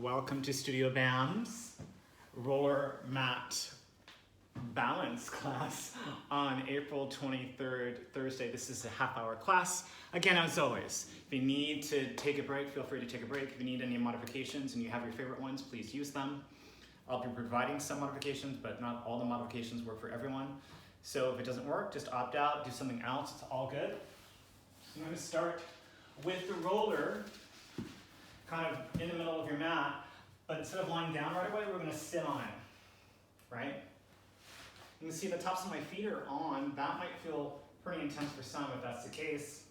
Welcome to Studio BAM's roller mat balance class on April 23rd, Thursday. This is a half-hour class. Again, as always, if you need to take a break, feel free to take a break. If you need any modifications and you have your favorite ones, please use them. I'll be providing some modifications, but not all the modifications work for everyone. So if it doesn't work, just opt out, do something else, it's all good. So I'm going to start with the roller kind of in the middle of your mat, but instead of lying down right away, we're going to sit on it, right? You can see the tops of my feet are on. That might feel pretty intense for some if that's the case.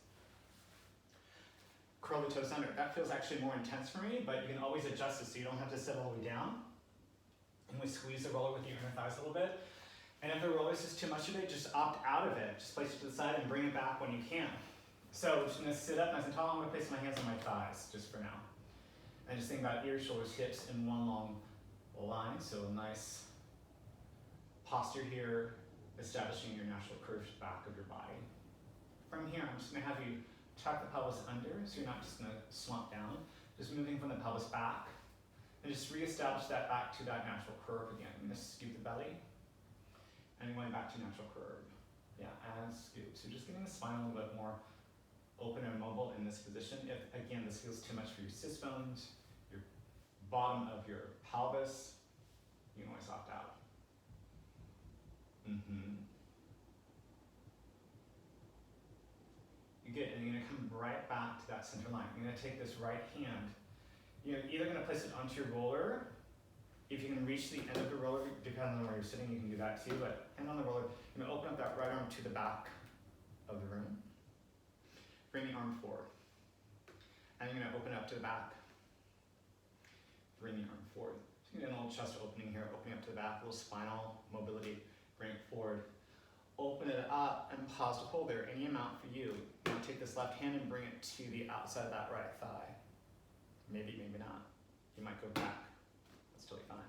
Curl the toes under. That feels actually more intense for me, but you can always adjust it so you don't have to sit all the way down. And we squeeze the roller with your inner thighs a little bit. And if the roller is just too much of it, just opt out of it. Just place it to the side and bring it back when you can. So I'm just going to sit up nice and tall. I'm going to place my hands on my thighs just for now. And just think about ears, shoulders, hips in one long line. So a nice posture here, establishing your natural curved back of your body. From here, I'm just going to have you tuck the pelvis under, so you're not just going to slump down. Just moving from the pelvis back. And just reestablish that back to that natural curve again. I'm going to scoop the belly. And going back to natural curve. Yeah, and scoop. So just getting the spine a little bit more open and mobile in this position. If, again, this feels too much for your sits bones, your bottom of your pelvis, you can always opt out. You get, and you're going to come right back to that center line. You're going to take this right hand. You're either going to place it onto your roller. If you can reach the end of the roller, depending on where you're sitting, you can do that too, but hand on the roller, you're going to open up that right arm to the back of the room. Bring the arm forward. And you're going to open it up to the back. Bring the arm forward. So you can get a little chest opening here, opening up to the back, a little spinal mobility. Bring it forward. Open it up and pause to hold there, any amount for you. Now take this left hand and bring it to the outside of that right thigh. Maybe, maybe not. You might go back. That's totally fine.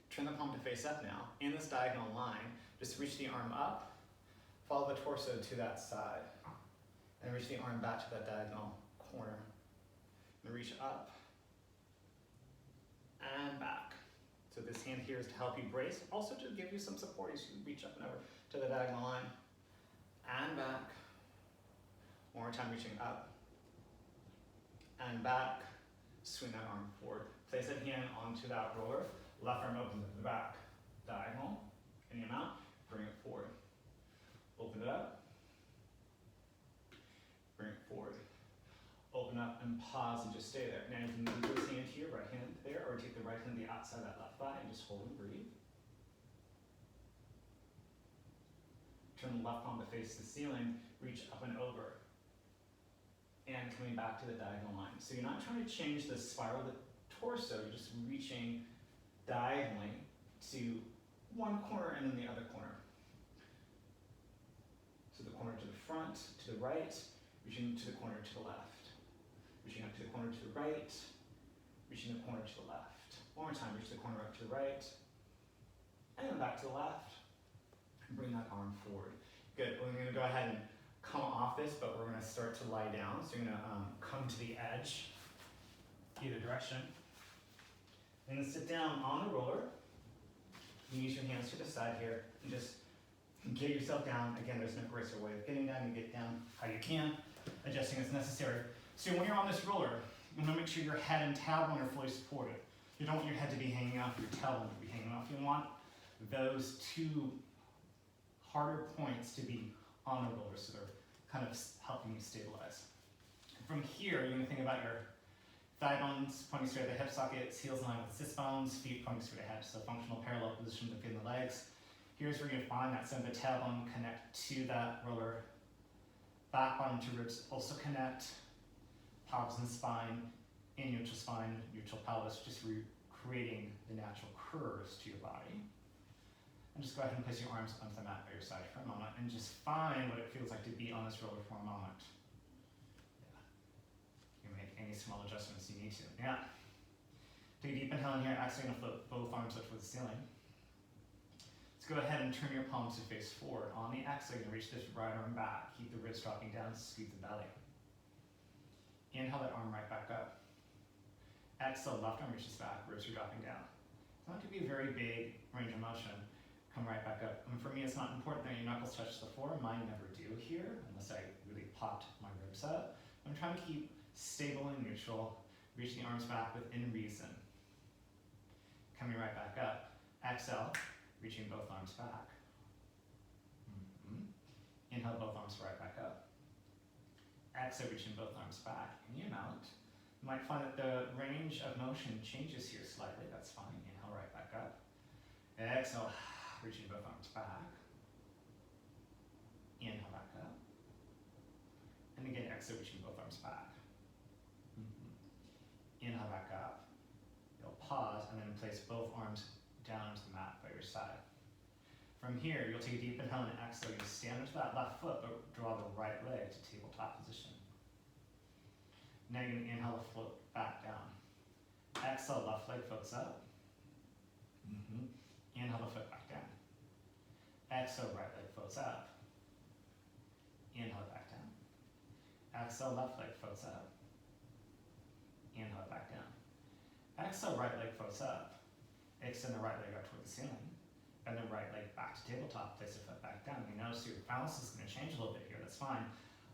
Turn the palm to face up now. In this diagonal line, just reach the arm up. Follow the torso to that side. And reach the arm back to that diagonal corner. And reach up. And back. So this hand here is to help you brace. Also to give you some support as you reach up and over to the diagonal line. And back. One more time, reaching up. And back. Swing that arm forward. Place that hand onto that roller. Left arm opens up to the back. Diagonal. Any amount. Bring it forward. Open it up. Bring it forward. Open up and pause and just stay there. Now you can move this hand here, right hand there, or take the right hand to the outside of that left thigh and just hold and breathe. Turn the left palm to face the ceiling. Reach up and over. And coming back to the diagonal line. So you're not trying to change the spiral of the torso, you're just reaching diagonally to one corner and then the other corner. So the corner to the front, to the right, reaching to the corner to the left. Reaching up to the corner to the right, reaching the corner to the left. One more time, reach the corner up to the right, and then back to the left. And bring that arm forward. Good, we're going to go ahead and come off this, but we're going to start to lie down. So you're going to come to the edge, either direction. And then sit down on the roller. You use your hands to the side here, and just get yourself down. Again, there's no graceful way of getting down. You get down how you can, adjusting as necessary. So when you're on this roller, you want to make sure your head and tailbone are fully supported. You don't want your head to be hanging off, your tailbone to be hanging off. You want those two harder points to be on the roller, so they're kind of helping you stabilize. From here, you're going to think about your thigh bones pointing straight at the hip sockets, heels in line with sits bones, feet pointing straight ahead. So functional parallel position to feed the legs. Here's where you're going to find that center of the tailbone connect to that roller. Back bottom to ribs also connect. Pelvis and spine, in neutral spine, neutral pelvis, just creating the natural curves to your body. And just go ahead and place your arms onto the mat by your side for a moment and just find what it feels like to be on this roller for a moment. Yeah. You can make any small adjustments you need to. Yeah. Take a deep inhale in here, exhale and float both arms up towards the ceiling. Let's go ahead and turn your palms to face forward. On the exhale, you can reach this right arm back. Keep the ribs dropping down, scoop the belly. Inhale that arm right back up. Exhale, left arm reaches back, ribs are dropping down. It's not going to be a very big range of motion. Come right back up. And for me, it's not important that your knuckles touch the floor. Mine never do here, unless I really popped my ribs up. I'm trying to keep stable and neutral. Reach the arms back within reason. Coming right back up. Exhale, reaching both arms back. Inhale, both arms right back up. Exhale, reaching both arms back. And you mount. You might find that the range of motion changes here slightly. That's fine. Inhale, right back up. Exhale, reaching both arms back. Inhale, back up. And again, exhale, reaching both arms back. Inhale, back up. You'll pause and then place both arms down to the mat by your side. From here, you'll take a deep inhale and exhale. You stand onto that left foot, but draw the right leg to tabletop position. Now you're going to inhale, float back down. Exhale, left leg floats up. Inhale the foot back down. Exhale, right leg floats up. Inhale back down. Exhale, left leg floats up. Inhale back down. Exhale, right leg floats up. Extend the right leg up toward the ceiling. Bend the right leg back to tabletop, place the foot back down. You notice your balance is going to change a little bit here, that's fine.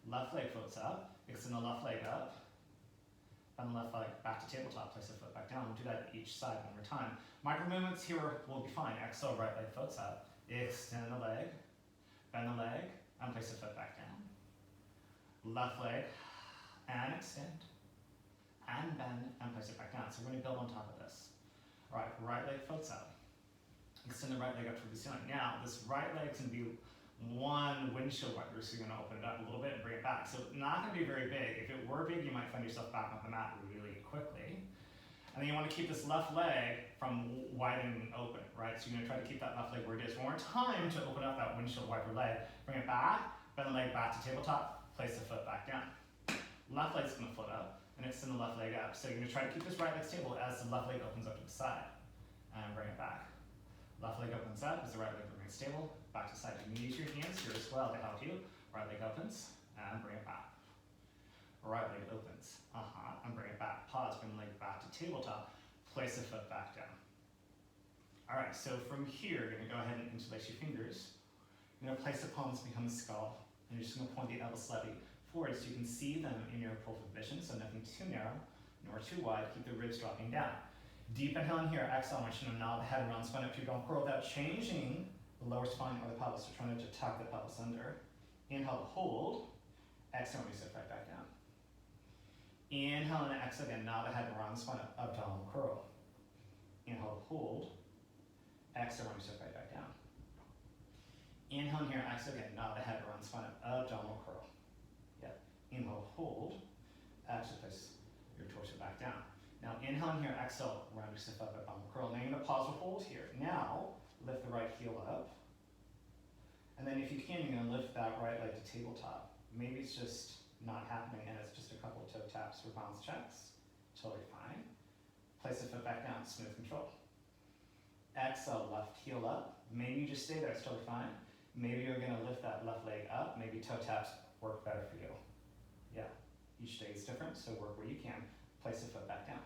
Left leg floats up, extend the left leg up, bend the left leg back to tabletop, place the foot back down. We'll do that each side one more time. Micro movements here will be fine. Exhale, right leg floats up, extend the leg, bend the leg, and place the foot back down. Left leg, and extend, and bend, and place it back down. So we're going to build on top of this. All right, right leg floats up. Extend the right leg up toward the ceiling. Now, this right leg is going to be one windshield wiper, so you're going to open it up a little bit and bring it back. So not going to be very big. If it were big, you might find yourself back on the mat really quickly. And then you want to keep this left leg from widening open, right? So you're going to try to keep that left leg where it is. One more time to open up that windshield wiper leg. Bring it back, bend the leg back to tabletop, place the foot back down. Left leg's going to float up, and extend the left leg up. So you're going to try to keep this right leg stable as the left leg opens up to the side. And bring it back. Left leg opens up as the right leg remains stable, back to the side. You can use your hands here as well to help you. Right leg opens, and bring it back. Right leg opens, and bring it back. Pause, bring the leg back to tabletop, place the foot back down. All right, so from here, you're gonna go ahead and interlace your fingers. You're gonna place the palms behind the skull, and you're just gonna point the elbows slightly forward so you can see them in your peripheral vision, so nothing too narrow, nor too wide. Keep the ribs dropping down. Deep inhale in here, exhale, I want you to nod the head around, spine up to your dome curl without changing the lower spine or the pelvis. We're trying to tuck the pelvis under. Inhale to hold, exhale, we sit right back down. Inhale and exhale again, nod the head around, spine up, abdominal curl. Inhale to hold, exhale, we sit right back down. Inhale in here, exhale again, nod the head around, spine up, abdominal curl. Yep. Inhale, hold, exhale, place your torso back down. Now inhale in here, exhale, round yourself up, abdominal curl. Now you're going to pause or hold here. Now, lift the right heel up. And then if you can, you're going to lift that right leg to tabletop. Maybe it's just not happening and it's just a couple of toe taps or bounce checks. Totally fine. Place the foot back down, smooth control. Exhale, left heel up. Maybe you just stay there, it's totally fine. Maybe you're going to lift that left leg up. Maybe toe taps work better for you. Yeah, each day is different, so work where you can. Place the foot back down.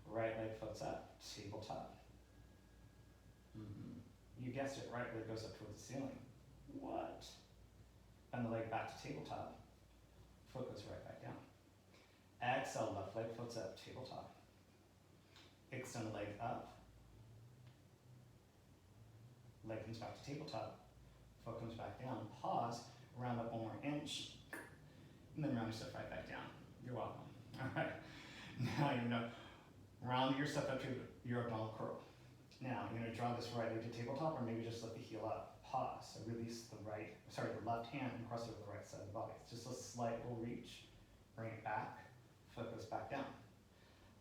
Right leg floats up, tabletop. You guessed it, right leg goes up towards the ceiling. What? Bend the leg back to tabletop. Foot goes right back down. Exhale, left leg floats up, tabletop. Extend the leg up. Leg comes back to tabletop. Foot comes back down. Pause, round up 1 more inch, and then round yourself right back down. You're welcome. All right. Now you're going to round yourself up to your abdominal curl. Now you're going to draw this right leg to tabletop, or maybe just lift the heel up. Pause. So release the left hand and cross over the right side of the body. It's just a slight little reach. Bring it back. Foot goes back down.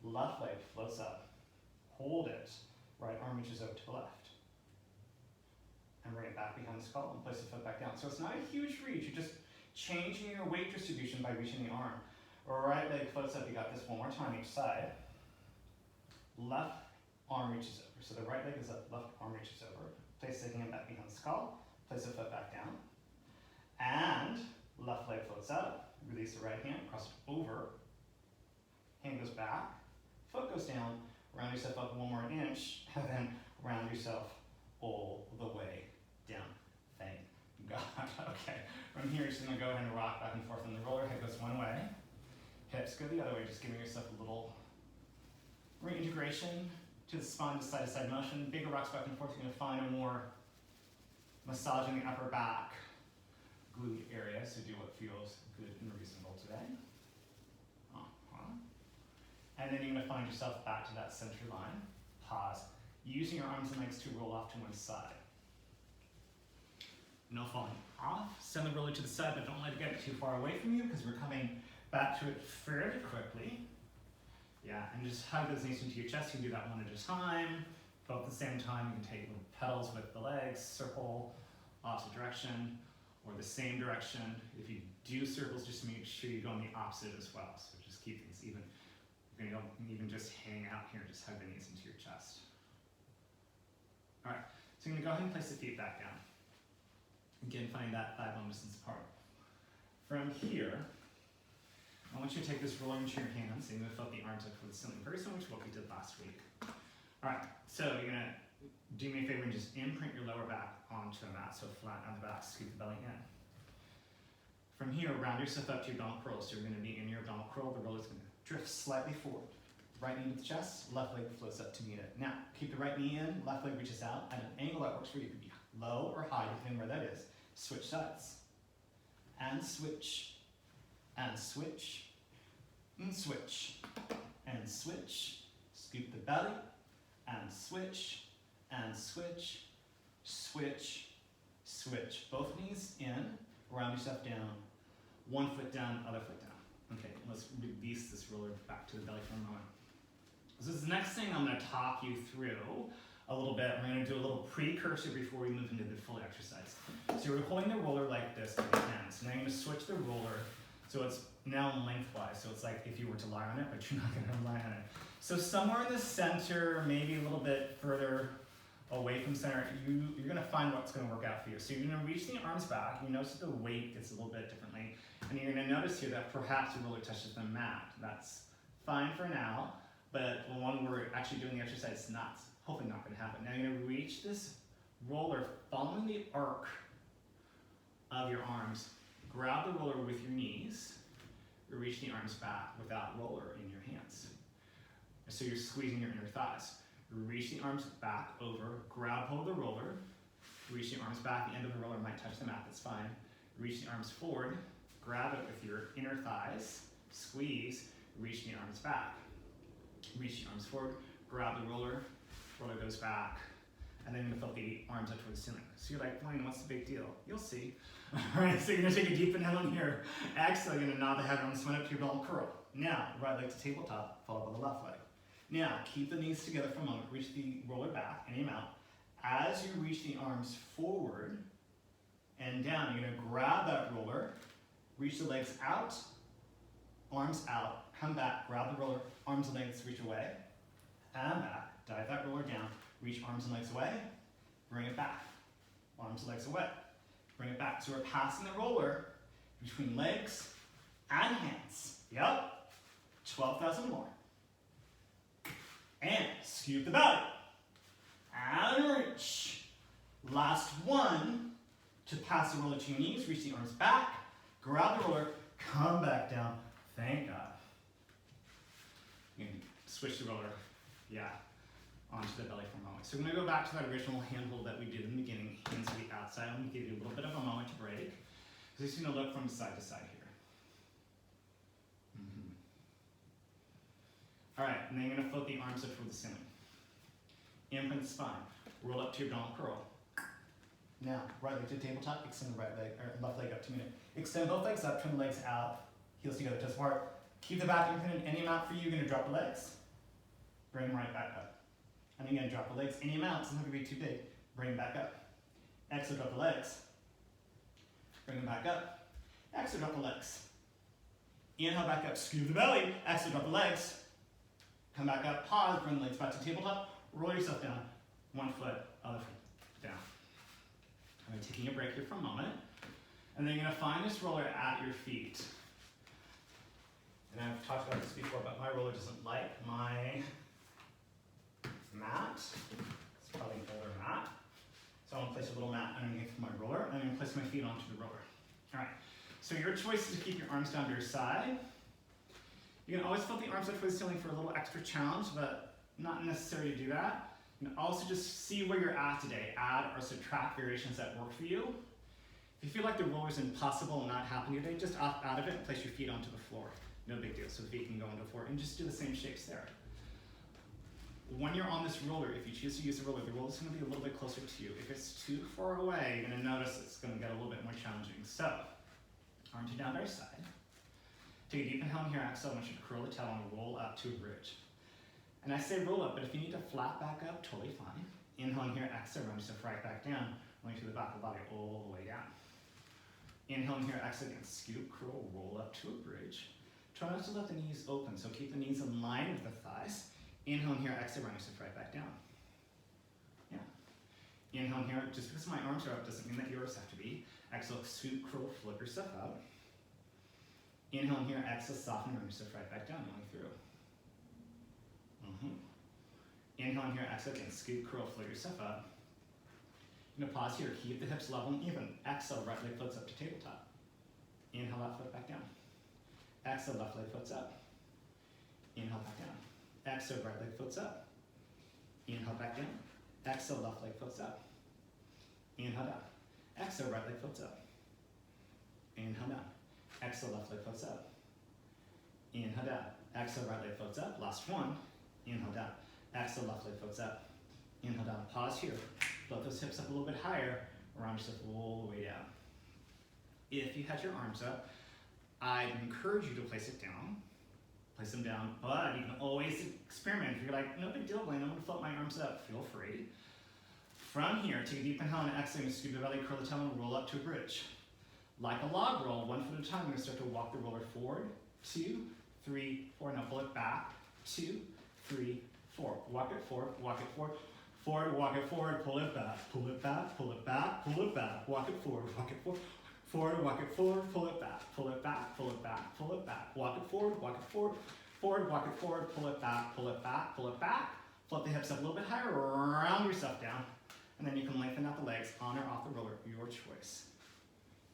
Left leg floats up. Hold it. Right arm reaches over to the left. And bring it back behind the skull and place the foot back down. So it's not a huge reach. You're just changing your weight distribution by reaching the arm. Right leg floats up. You got this one more time each side. Left arm reaches over. So the right leg is up, left arm reaches over. Place the hand back behind the skull. Place the foot back down. And left leg floats up. Release the right hand, cross it over. Hand goes back. foot goes down, round yourself up 1 more inch, and then round yourself all the way down. Thank God. Okay, from here you're just gonna go ahead and rock back and forth on the roller. Head goes one way, hips go the other way, just giving yourself a little reintegration to the spine, to side motion. Bigger rocks back and forth, you're gonna find a more massaging the upper back glute area, so do what feels good and reasonable today. And then you're gonna find yourself back to that center line. Pause, using your arms and legs to roll off to one side. No falling off. Send the roller to the side, but don't let it get too far away from you because we're coming back to it fairly quickly. Yeah, and just hug those knees into your chest. You can do that one at a time. Both at the same time, you can take little pedals with the legs, circle, opposite direction, or the same direction. If you do circles, just make sure you go in the opposite as well. So just keep things even. You're gonna even just hang out here, just hug the knees into your chest. All right, so you're gonna go ahead and place the feet back down. Again, find that thigh bone distance apart. From here, I want you to take this roller into your hands and you're gonna flip the arms up toward the ceiling, very similar to what we did last week. All right, so you're gonna do me a favor and just imprint your lower back onto the mat, so flat on the back, scoop the belly in. From here, round yourself up to your abdominal curl. So you're gonna be in your abdominal curl, the roller's gonna drift slightly forward. Right knee to the chest, left leg floats up to meet it. Now, keep the right knee in, left leg reaches out at an angle that works for you. It could be low or high, depending where that is. Switch sides. And switch, and switch, and switch, and switch. Scoop the belly, and switch, switch, switch. Both knees in, round yourself down. 1 foot down, other foot down. Okay, let's release this roller back to the belly for a moment. So this is the next thing I'm gonna talk you through a little bit. We're gonna do a little precursor before we move into the full exercise. So we're holding the roller like this with your hands. Now you're gonna switch the roller so it's now lengthwise. So it's like if you were to lie on it, but you're not gonna lie on it. So somewhere in the center, maybe a little bit further away from center, you're gonna find what's gonna work out for you. So you're gonna reach the arms back. You notice that the weight gets a little bit differently. And you're gonna notice here that perhaps the roller touches the mat. That's fine for now, but when we're actually doing the exercise, it's not, hopefully not gonna happen. Now you're gonna reach this roller following the arc of your arms. Grab the roller with your knees. Reach the arms back without roller in your hands. So you're squeezing your inner thighs. Reach the arms back over, grab hold of the roller, reach the arms back, the end of the roller might touch the mat, that's fine. Reach the arms forward, grab it with your inner thighs, squeeze, reach the arms back. Reach the arms forward, grab the roller goes back, and then you're gonna flip the arms up toward the ceiling. So you're like, Wayne, what's the big deal? You'll see. All right, so you're gonna take a deep inhale in here. Exhale, you're gonna nod the head around, spin up to your belt curl. Now, right leg to tabletop, followed by the left leg. Now, keep the knees together for a moment. Reach the roller back and aim out. As you reach the arms forward and down, you're gonna grab that roller, reach the legs out, arms out, come back, grab the roller, arms and legs reach away, and back, dive that roller down, reach arms and legs away, bring it back, arms and legs away, bring it back. So we're passing the roller between legs and hands. Yep, 12,000 more. And scoop the belly. And reach. Last one to pass the roller to your knees, reach the arms back, grab the roller, come back down. Thank God. You can switch the roller, onto the belly for a moment. So we're gonna go back to that original handhold that we did in the beginning, hands to the outside. I'm gonna give you a little bit of a moment to break. So just gonna look from side to side here. All right, and then you're gonna float the arms up toward the ceiling. Imprint the spine. Roll up to your abdominal curl. Now, right leg to the tabletop, extend the right leg, or left leg up to meet it. Extend both legs up, turn the legs out, heels together, toes apart. Keep the back imprinted any amount for you. You're gonna drop the legs. Bring them right back up. And again, drop the legs any amount, it's not gonna be too big. Bring them back up. Exhale, drop the legs. Bring them back up. Exhale, drop the legs. Inhale, back up, scoop the belly. Exhale, drop the legs. Come back up, pause, bring the legs back to tabletop, roll yourself down. 1 foot, other foot down. I'm taking a break here for a moment. And then you're gonna find this roller at your feet. And I've talked about this before, but my roller doesn't like my mat. It's probably an older mat. So I'm gonna place a little mat underneath my roller, and I'm gonna place my feet onto the roller. All right, so your choice is to keep your arms down to your side. You can always flip the arms up towards the ceiling for a little extra challenge, but not necessary to do that. You can also just see where you're at today. Add or subtract variations that work for you. If you feel like the roller is impossible and not happening today, just opt out of it and place your feet onto the floor. No big deal, so the feet can go onto the floor and just do the same shapes there. When you're on this roller, if you choose to use the roller is gonna be a little bit closer to you. If it's too far away, you're gonna notice it's gonna get a little bit more challenging. So, arms are down by your side. Take a deep inhale in here, exhale. I want you to curl the tail and roll up to a bridge. And I say roll up, but if you need to flat back up, totally fine. Inhale in here, exhale, round yourself right back down, going to the back of the body all the way down. Inhale in here, exhale again, scoop, curl, roll up to a bridge. Try not to let the knees open, so keep the knees in line with the thighs. Inhale in here, exhale, round yourself right back down. Yeah. Inhale in here, just because my arms are up doesn't mean that yours have to be. Exhale, scoop, curl, flip yourself out. Inhale in here, exhale, soften, round yourself right back down, going through. Inhale in here, exhale again, scoop, curl, flip yourself up. I'm gonna pause here, keep the hips level and even. Exhale, right leg floats up to tabletop. Inhale, left foot back down. Exhale, left leg floats up. Inhale, back down. Exhale, right leg floats up. Inhale, back down. Exhale, left leg floats up. Inhale, down. Exhale, right leg floats up. Inhale, down. Exhale, left leg floats up. Inhale, down. Exhale, right leg floats up. Last one. Inhale, down. Exhale, left leg floats up. Inhale, down. Pause here. Float those hips up a little bit higher. Round yourself all the way down. If you had your arms up, I'd encourage you to place it down. Place them down, but you can always experiment. If you're like, no big deal, Blaine, I'm gonna float my arms up, feel free. From here, take a deep inhale and exhale, scoop the belly, curl the tail, and roll up to a bridge. Like a log roll, 1 foot at a time, we're gonna start to walk the roller forward, 2, 3, 4. Now pull it back, 2, 3, 4. Walk it forward, forward, walk it forward, pull it back, pull it back, pull it back, pull it back, walk it forward, forward, walk it forward, pull it back, pull it back, pull it back, pull it back, walk it forward, walk it forward, walk it forward, pull it back, pull it back, pull it back, flip the hips up a little bit higher, round yourself down, and then you can lengthen out the legs on or off the roller, your choice.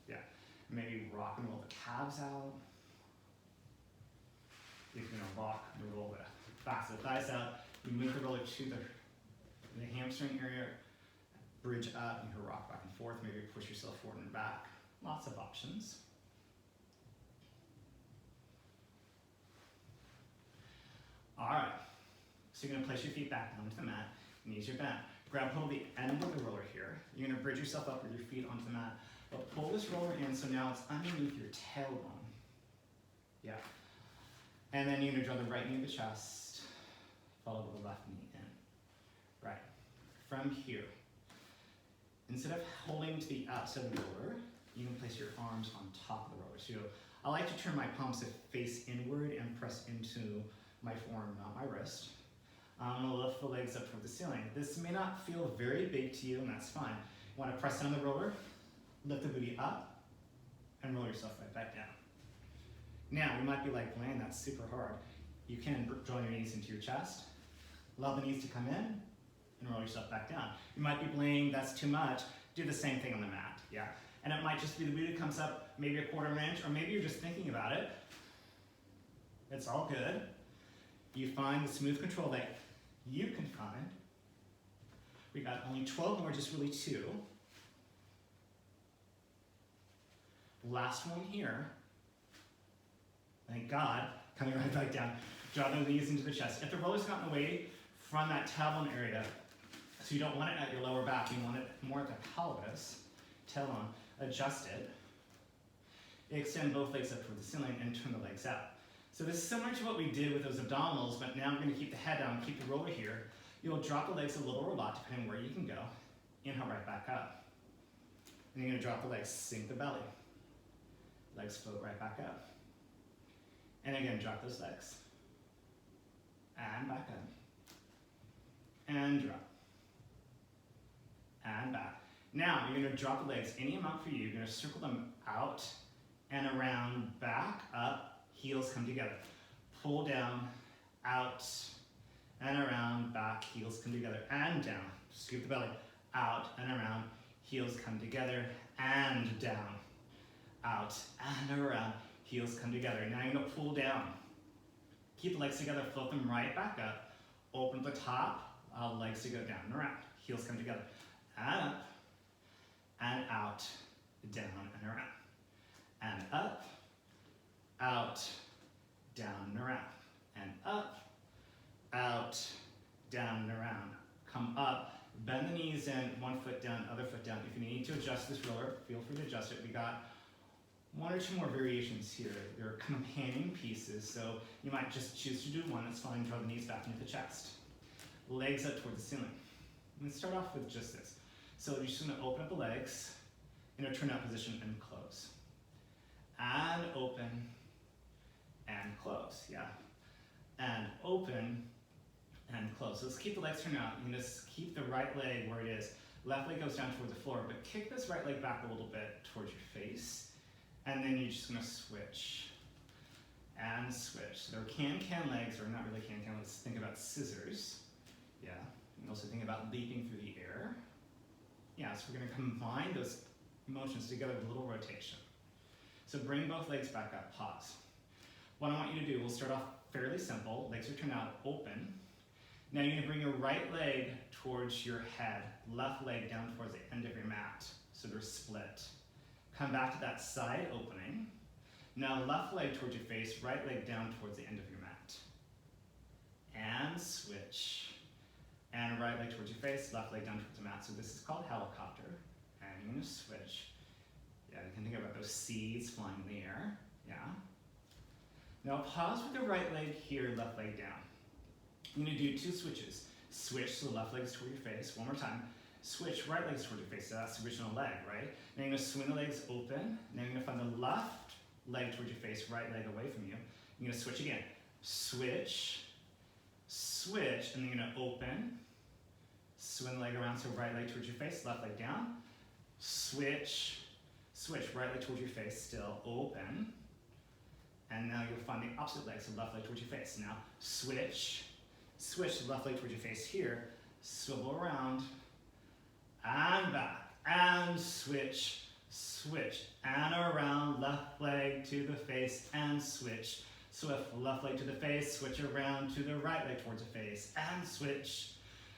Yeah, maybe rock and roll the calves out. If you're gonna rock and roll the backs of the thighs out, you move the roller to the hamstring area, bridge up, you can rock back and forth, maybe push yourself forward and back. Lots of options. All right, so you're gonna place your feet back onto the mat, knees are bent. Grab hold of the end of the roller here. You're gonna bridge yourself up with your feet onto the mat, but pull this roller in so now it's underneath your tailbone. Yeah. And then you're gonna draw the right knee to the chest, follow the left knee in. Right. From here, instead of holding to the outside of the roller, you can place your arms on top of the roller. So I like to turn my palms to face inward and press into my forearm, not my wrist. I'm gonna lift the legs up toward the ceiling. This may not feel very big to you, and that's fine. You wanna press down the roller, lift the booty up, and roll yourself right back down. Now, you might be like, Blaine, that's super hard. You can draw your knees into your chest, allow the knees to come in, and roll yourself back down. You might be, Blaine, that's too much. Do the same thing on the mat, yeah? And it might just be the booty comes up maybe 1/4 inch, or maybe you're just thinking about it. It's all good. You find the smooth control that you can find. We got only 12 more, just really 2. Last one here. Thank God, coming right back down. Draw the knees into the chest. If the roller's gotten away from that tailbone area, so you don't want it at your lower back, you want it more at the pelvis, tailbone, adjust it. Extend both legs up toward the ceiling and turn the legs out. So this is similar to what we did with those abdominals, but now I'm going to keep the head down, keep the roller here. You'll drop the legs a little or a lot, depending on where you can go. Inhale right back up. And you're going to drop the legs, sink the belly. Legs float right back up. And again, drop those legs. And back up. And drop. And back. Now, you're going to drop the legs any amount for you. You're going to circle them out and around, back, up, heels come together. pull down, out, and around, back, heels come together, and down. Scoop the belly, out and around, heels come together, and down. Out and around, heels come together. Now you're gonna pull down. Keep the legs together, float them right back up. Open at the top, allow legs to go down and around. Heels come together, and up, and out, down and around. And up, out, down and around. And up, out, down and around. Come up, bend the knees in, one foot down, other foot down. If you need to adjust this roller, feel free to adjust it. We got one or two more variations here. They're companion pieces, so you might just choose to do one. It's fine. Draw the knees back into the chest. Legs up toward the ceiling. I'm going to start off with just this. So you're just going to open up the legs in a turn-out position and close. And open and close, yeah. And open and close. So let's keep the legs turned out. You can just keep the right leg where it is. Left leg goes down toward the floor, but kick this right leg back a little bit towards your face. And then you're just gonna switch and switch. They're can-can legs, or not really can-can, let's think about scissors. Yeah, you can also think about leaping through the air. Yeah, so we're gonna combine those motions together with a little rotation. So bring both legs back up, pause. What I want you to do, we'll start off fairly simple. Legs are turned out, open. Now you're gonna bring your right leg towards your head, left leg down towards the end of your mat, so they're split. Come back to that side opening. Now left leg towards your face, right leg down towards the end of your mat. And switch. And right leg towards your face, left leg down towards the mat. So this is called helicopter. And you're gonna switch. Yeah, you can think about those seeds flying in the air. Yeah. Now pause with the right leg here, left leg down. You're gonna do two switches. Switch, so the left leg is toward your face. One more time. Switch, right leg is toward your face. So that's the original leg, right? Now you're gonna swing the legs open. Now you're gonna find the left leg towards your face, right leg away from you. You're gonna switch again. Switch, switch, and then you're gonna open. Swing the leg around, so right leg towards your face, left leg down. Switch, switch, right leg towards your face, still open. And now you'll find the opposite leg, so left leg towards your face. Now switch, switch the left leg towards your face here, swivel around, and back, and switch, switch, and around, left leg to the face, and switch. Swift, left leg to the face, switch around to the right leg towards the face, and switch.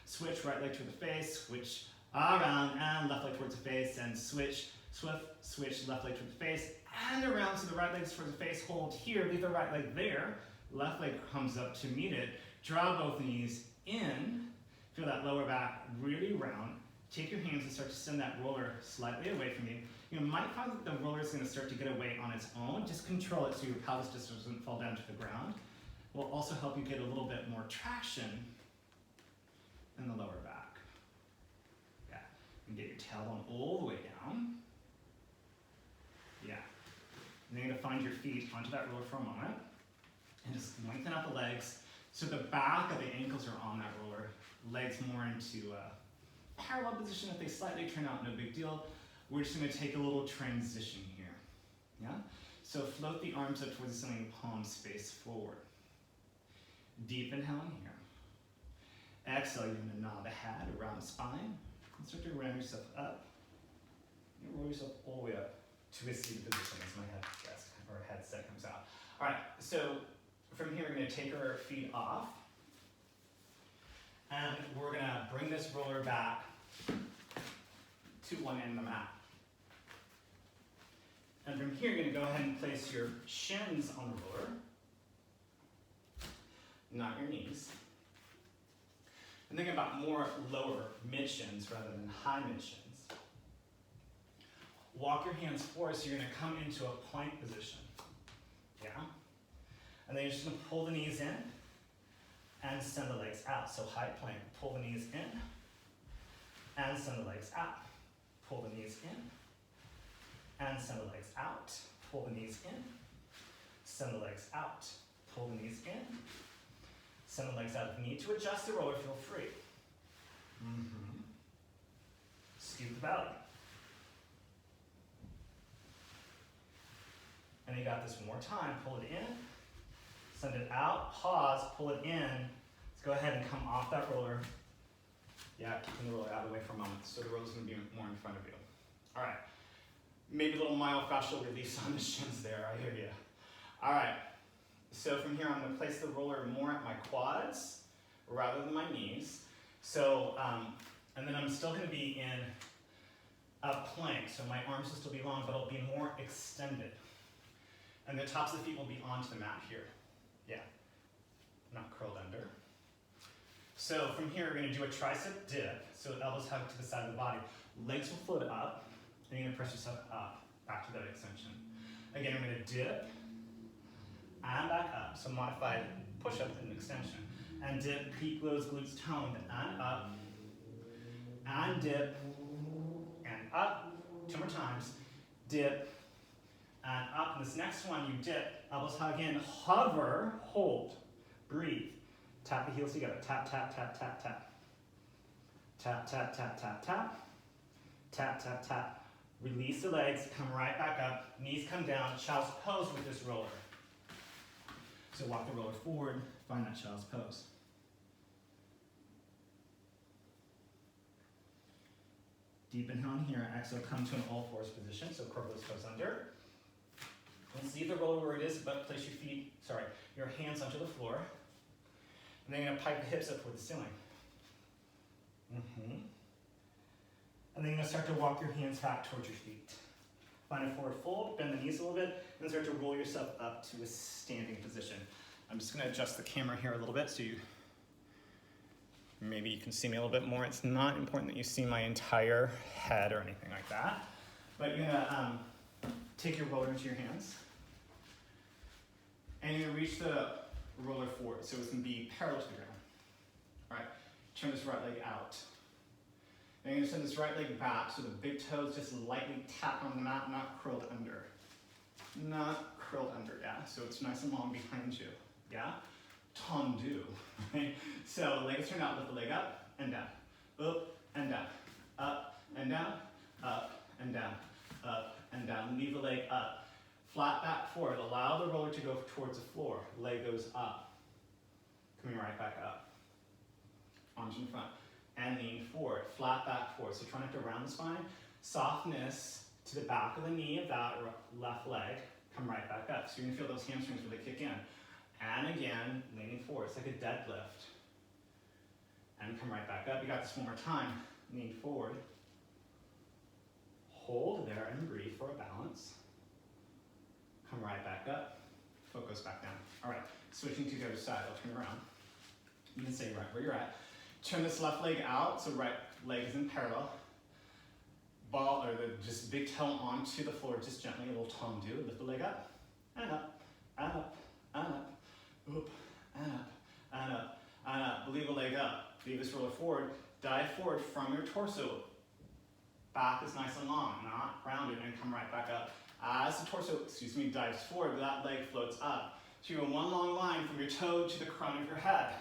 Switch, right leg to the face, switch around, and left leg towards the face, and switch. Swift, switch, left leg to the face, and around, so the right leg is towards the face. Hold here, leave the right leg there. Left leg comes up to meet it. Draw both knees in. Feel that lower back really round. Take your hands and start to send that roller slightly away from you. You might find that the roller is going to start to get away on its own. Just control it so your pelvis just doesn't fall down to the ground. Will also help you get a little bit more traction in the lower back. Yeah, and get your tailbone all the way down. Yeah. And then you're going to find your feet onto that roller for a moment. And just lengthen out the legs so the back of the ankles are on that roller. Legs more into parallel position. If they slightly turn out, no big deal. We're just going to take a little transition here. Yeah? So float the arms up towards the ceiling, palms face forward. Deep inhale in here. Exhale, you're going to nod the head around the spine. And start to round yourself up. You roll yourself all the way up to a seated position as my headset comes out. All right, so from here we're going to take our feet off. And we're going to bring this roller back to one end of the mat. And from here, you're going to go ahead and place your shins on the roller, not your knees. And think about more lower mid-shins rather than high mid-shins. Walk your hands forward, so you're going to come into a plank position. Yeah? And then you're just going to pull the knees in and send the legs out. So high plank, pull the knees in and send the legs out. Pull the knees in and send the legs out. Pull the knees in, send the legs out. Pull the knees in, send the legs out. If you need to adjust the roller, feel free. Scoop the belly. And you got this one more time. Pull it in, Send it out, pause, pull it in. Let's go ahead and come off that roller. Yeah, keeping the roller out of the way for a moment. So the roller's gonna be more in front of you. All right, maybe a little myofascial release on the shins there, I hear you. All right, so from here I'm gonna place the roller more at my quads rather than my knees. So, and then I'm still gonna be in a plank, so my arms will still be long, but it'll be more extended. And the tops of the feet will be onto the mat here. Yeah, not curled under. So from here, we're gonna do a tricep dip, so elbows hug to the side of the body. Legs will float up, and you're gonna press yourself up, back to that extension. Again, I'm gonna dip, and back up, so modified push-up and extension. And dip, keep those glutes toned, and up, and dip, and up. 2 more times, dip, and up. And this next one, you dip, elbows hug in, hover, hold, breathe. Tap the heels together, tap, tap, tap, tap, tap. Tap, tap, tap, tap, tap. Tap, tap, tap. Release the legs, come right back up, knees come down, child's pose with this roller. So walk the roller forward, find that child's pose. Deep inhale in here, exhale, come to an all fours position, so curl those toes under. Let's leave the roller where it is, but place your hands onto the floor. And then you're gonna pipe the hips up toward the ceiling. And then you're gonna start to walk your hands back towards your feet. Find a forward fold, bend the knees a little bit, and start to roll yourself up to a standing position. I'm just gonna adjust the camera here a little bit so maybe you can see me a little bit more. It's not important that you see my entire head or anything like that. But you're gonna take your roller into your hands. And you're gonna reach the roller forward, so it's gonna be parallel to the ground. All right, turn this right leg out. And you're gonna send this right leg back, so the big toes just lightly tap on the mat, not curled under. Not curled under, yeah? So it's nice and long behind you, yeah? Tendu, right? So legs turn out, lift the leg up and down, up and down, up and down, up and down, up and down. Leave the leg up. Flat back forward, allow the roller to go towards the floor. Leg goes up, coming right back up. Arms in front, and lean forward, flat back forward. So try not to round the spine. Softness to the back of the knee of that left leg, come right back up. So you're gonna feel those hamstrings really kick in. And again, leaning forward, it's like a deadlift. And come right back up. You got this one more time. Lean forward. Hold there and breathe for a balance. Come right back up, foot goes back down. All right, switching to the other side, I'll turn around. You can stay right where you're at. Turn this left leg out, so right leg is in parallel. Ball, or just big toe onto the floor, just gently, a little tendu. Lift the leg up, and up, and up, and up, up, and up, and up, and up. Leave the leg up, leave this roller forward, dive forward from your torso. Back is nice and long, not rounded, and come right back up. As the torso, dives forward, that leg floats up. So you're in one long line from your toe to the crown of your head.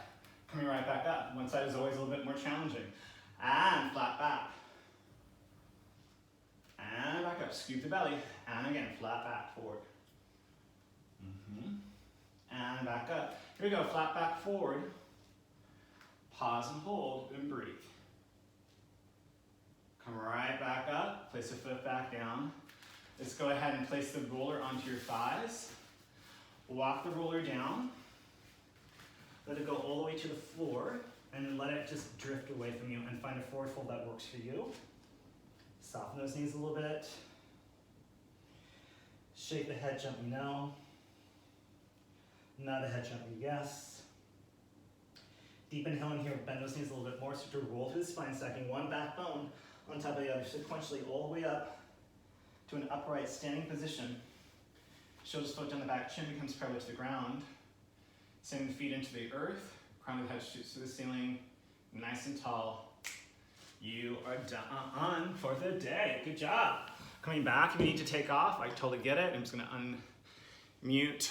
Coming right back up. One side is always a little bit more challenging. And flat back. And back up, scoop the belly. And again, flat back forward. And back up. Here we go, flat back forward. Pause and hold and breathe. Come right back up, place the foot back down. Let's go ahead and place the roller onto your thighs. Walk the roller down. Let it go all the way to the floor and let it just drift away from you and find a forward fold that works for you. Soften those knees a little bit. Shake the head gently no. Nod the head gently yes. Deep inhale in here, bend those knees a little bit more, so to roll through the spine, stacking one backbone on top of the other sequentially all the way up to an upright standing position. Shoulders float down the back, chin becomes parallel to the ground. Sending the feet into the earth, crown of the head shoots to the ceiling, nice and tall. You are done for the day. Good job. Coming back, if you need to take off, I totally get it. I'm just gonna unmute